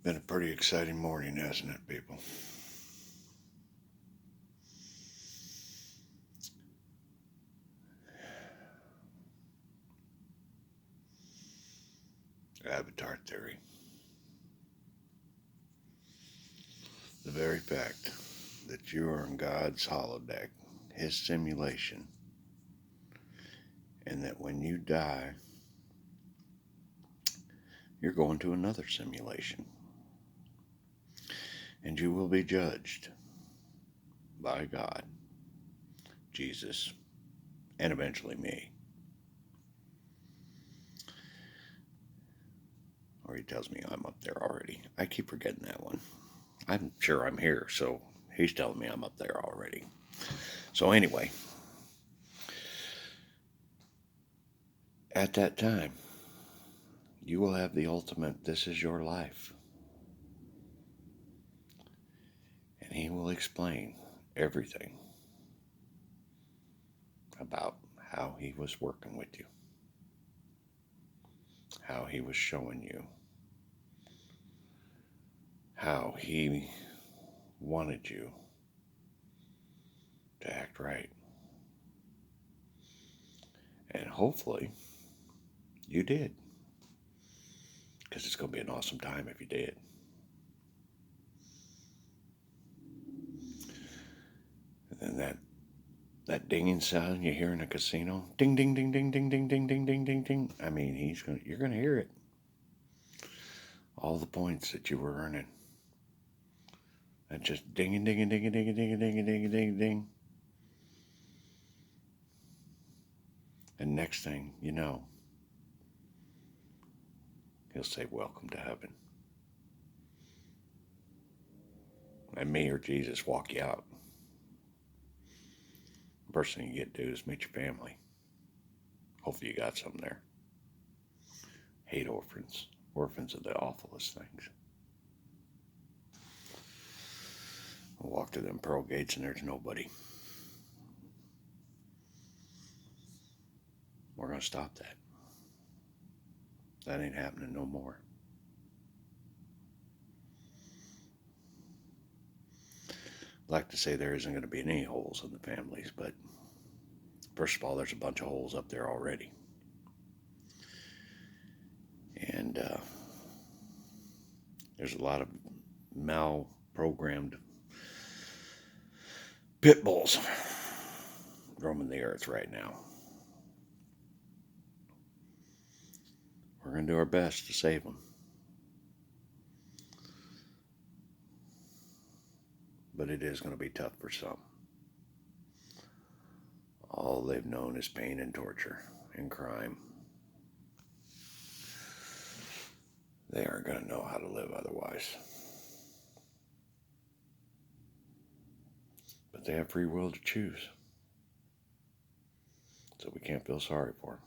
Been a pretty exciting morning, hasn't it, people? Avatar theory. The very fact that you are in God's holodeck, His simulation, and that when you die, you're going to another simulation, and you will be judged by God, Jesus, and eventually me. Or He tells me I'm up there already. I keep forgetting that one. I'm sure I'm here, so He's telling me I'm up there already. So, anyway, at that time, you will have the ultimate, this is your life. And He will explain everything about how He was working with you, how He was showing you, how He wanted you to act right. And hopefully you did, because it's going to be an awesome time if you did. And then that dinging sound you hear in a casino, ding, ding, ding, ding, ding, ding, ding, ding, ding, ding, ding. I mean, you're going to hear it. All the points that you were earning. And just ding, ding, ding, ding, ding, ding, ding, ding, ding, ding. And next thing you know, He'll say, welcome to heaven. And me or Jesus walk you out. First thing you get to do is meet your family. Hopefully you got some there. Hate orphans. Orphans are the awfulest things. I walk to them pearl gates and there's nobody. We're going to stop that. That ain't happening no more. I'd like to say there isn't going to be any holes in the families, but first of all, there's a bunch of holes up there already. And there's a lot of mal-programmed pit bulls roaming the earth right now. We're going to do our best to save them. But it is going to be tough for some. All they've known is pain and torture and crime. They aren't going to know how to live otherwise. But they have free will to choose. So we can't feel sorry for them.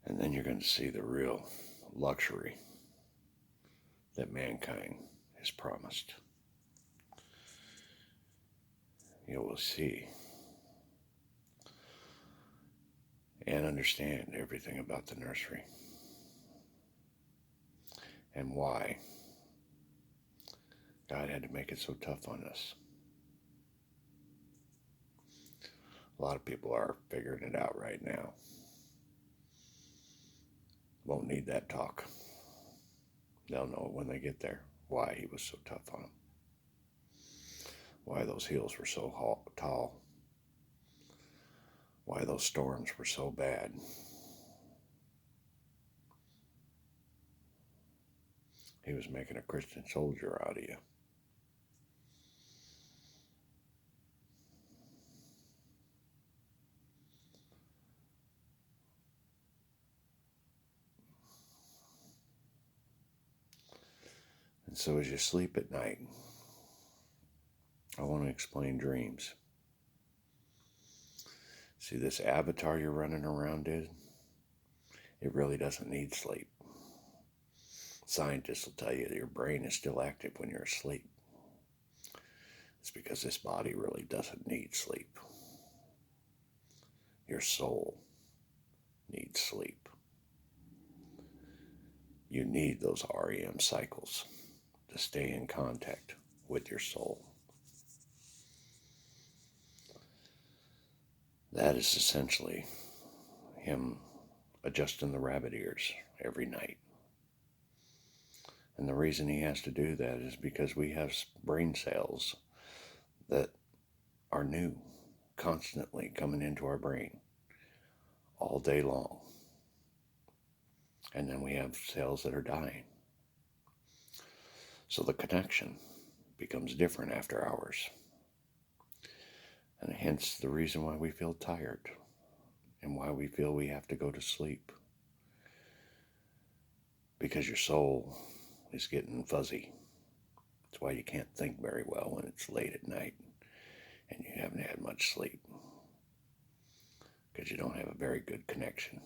And then you're going to see the real luxury that mankind has promised. You will see and understand everything about the nursery and why God had to make it so tough on us. A lot of people are figuring it out right now. Won't need that talk. They'll know when they get there why He was so tough on them. Why those hills were so tall. Why those storms were so bad. He was making a Christian soldier out of you. And so as you sleep at night, I want to explain dreams. See, this avatar you're running around in, it really doesn't need sleep. Scientists will tell you that your brain is still active when you're asleep. It's because this body really doesn't need sleep. Your soul need sleep. You need those REM cycles to stay in contact with your soul. That is essentially him adjusting the rabbit ears every night. And the reason he has to do that is because we have brain cells that are new, constantly coming into our brain all day long. And then we have cells that are dying. So the connection becomes different after hours. And hence the reason why we feel tired and why we feel we have to go to sleep. Because your soul is getting fuzzy. That's why you can't think very well when it's late at night and you haven't had much sleep. Because you don't have a very good connection.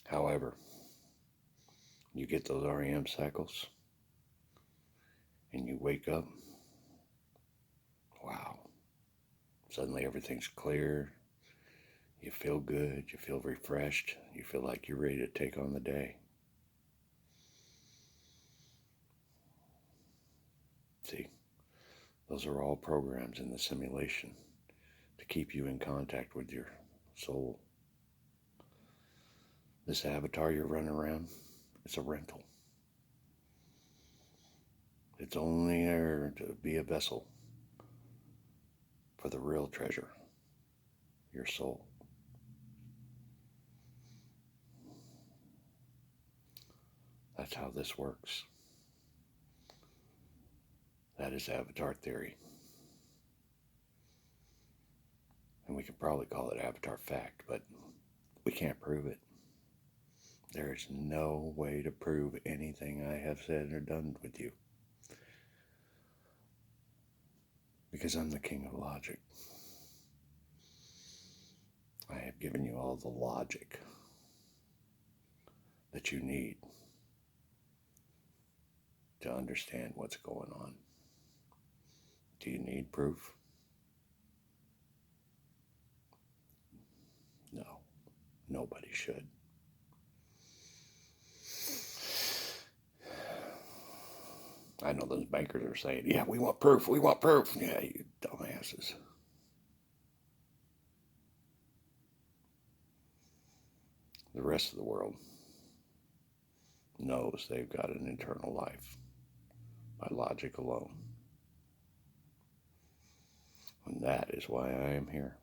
However, you get those REM cycles and you wake up, wow, suddenly everything's clear, you feel good, you feel refreshed, you feel like you're ready to take on the day. See, those are all programs in the simulation to keep you in contact with your soul. This avatar you're running around, it's a rental. It's only there to be a vessel for the real treasure, your soul. That's how this works. That is avatar theory. And we could probably call it avatar fact, but we can't prove it. There is no way to prove anything I have said or done with you. Because I'm the king of logic. I have given you all the logic that you need to understand what's going on. Do you need proof? No, nobody should. I know those bankers are saying, yeah, we want proof, we want proof. Yeah, you dumbasses. The rest of the world knows they've got an eternal life by logic alone. And that is why I am here.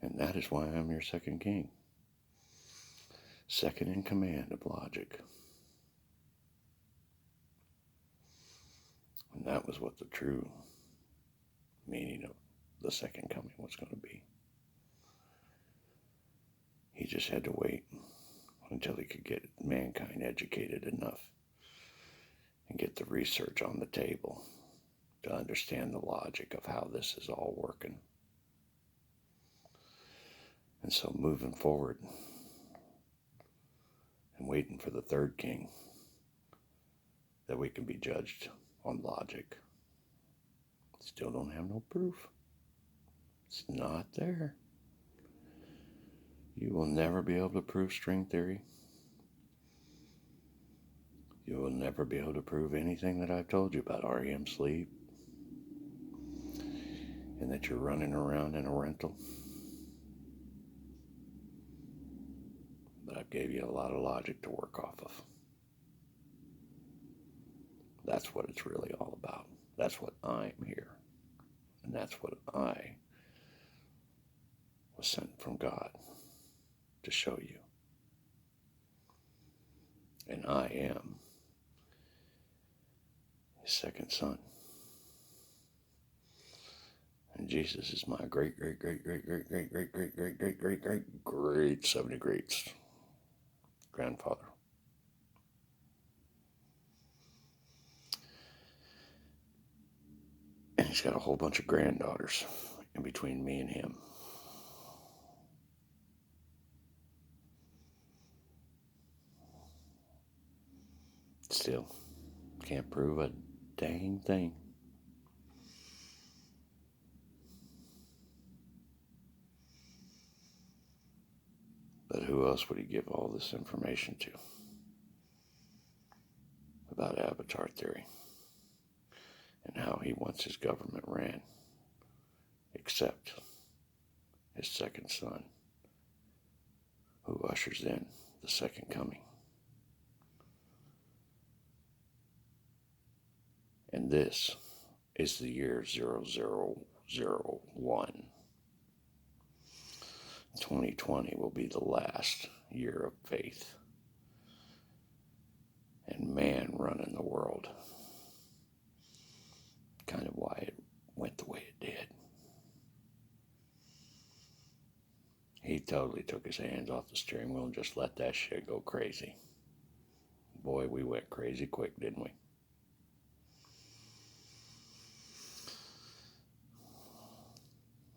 And that is why I'm your second king. Second in command of logic. And that was what the true meaning of the second coming was going to be. He just had to wait until he could get mankind educated enough and get the research on the table to understand the logic of how this is all working. And so moving forward and waiting for the third king, that we can be judged on logic. Still don't have no proof. It's not there. You will never be able to prove string theory. You will never be able to prove anything that I've told you about REM sleep and that you're running around in a rental. But I've gave you a lot of logic to work off of. That's what it's really all about. That's what I'm here. And that's what I was sent from God to show you. And I am his second son. And Jesus is my great 70 greats grandfather. And he's got a whole bunch of granddaughters in between me and him. Still, can't prove a dang thing. But who else would he give all this information to about avatar theory and how he wants his government ran, except his second son, who ushers in the second coming? And this is the year 0001. 2020 will be the last year of faith and man running the world. Kind of why it went the way it did. He totally took his hands off the steering wheel and just let that shit go crazy. Boy, we went crazy quick, didn't we?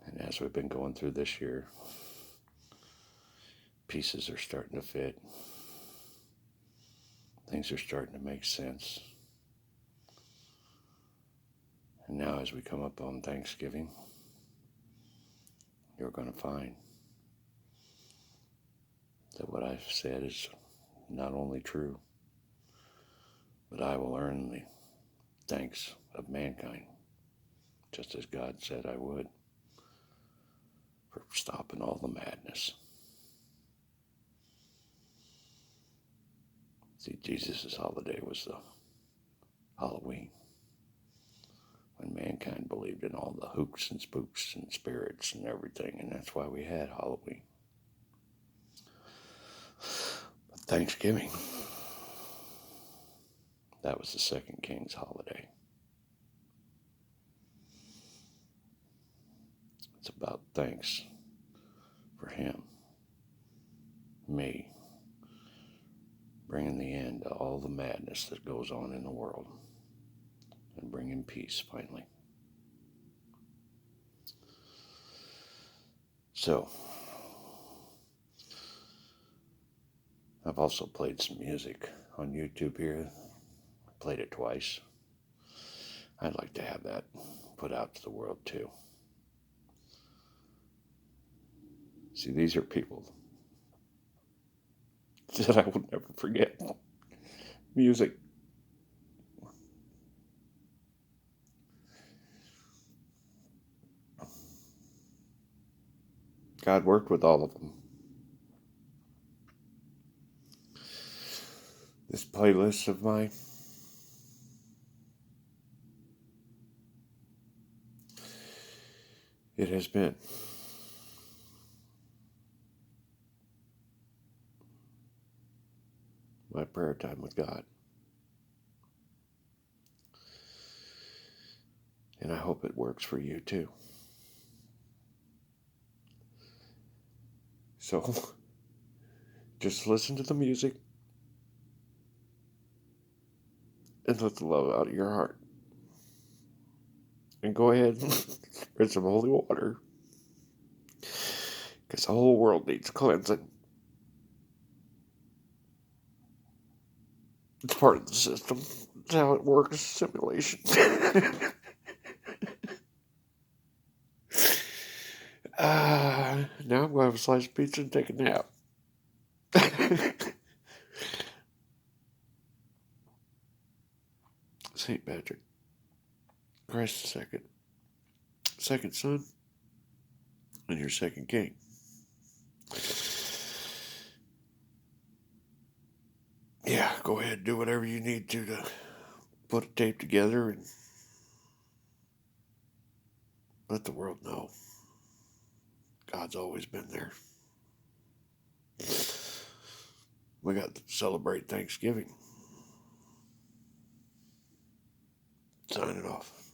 And as we've been going through this year, pieces are starting to fit. Things are starting to make sense. And now as we come up on Thanksgiving, you're going to find that what I've said is not only true, but I will earn the thanks of mankind, just as God said I would, for stopping all the madness. See, Jesus' holiday was the Halloween, when mankind believed in all the hooks and spooks and spirits and everything, and that's why we had Halloween. But Thanksgiving, that was the second king's holiday. It's about thanks for him, me, bringing the end to all the madness that goes on in the world and bringing peace finally. So, I've also played some music on YouTube here. I played it twice. I'd like to have that put out to the world too. See, these are people that I will never forget. Music. God worked with all of them. This playlist of mine, it has been my prayer time with God. And I hope it works for you too. So, just listen to the music and let the love out of your heart. And go ahead and spread some holy water, because the whole world needs cleansing. It's part of the system. It's how it works. Simulation. Now I'm going to have a slice of pizza and take a nap. St. Patrick, Christ the second son, and your second king. Yeah, go ahead, do whatever you need to put a tape together and let the world know God's always been there. We got to celebrate Thanksgiving. Signing off.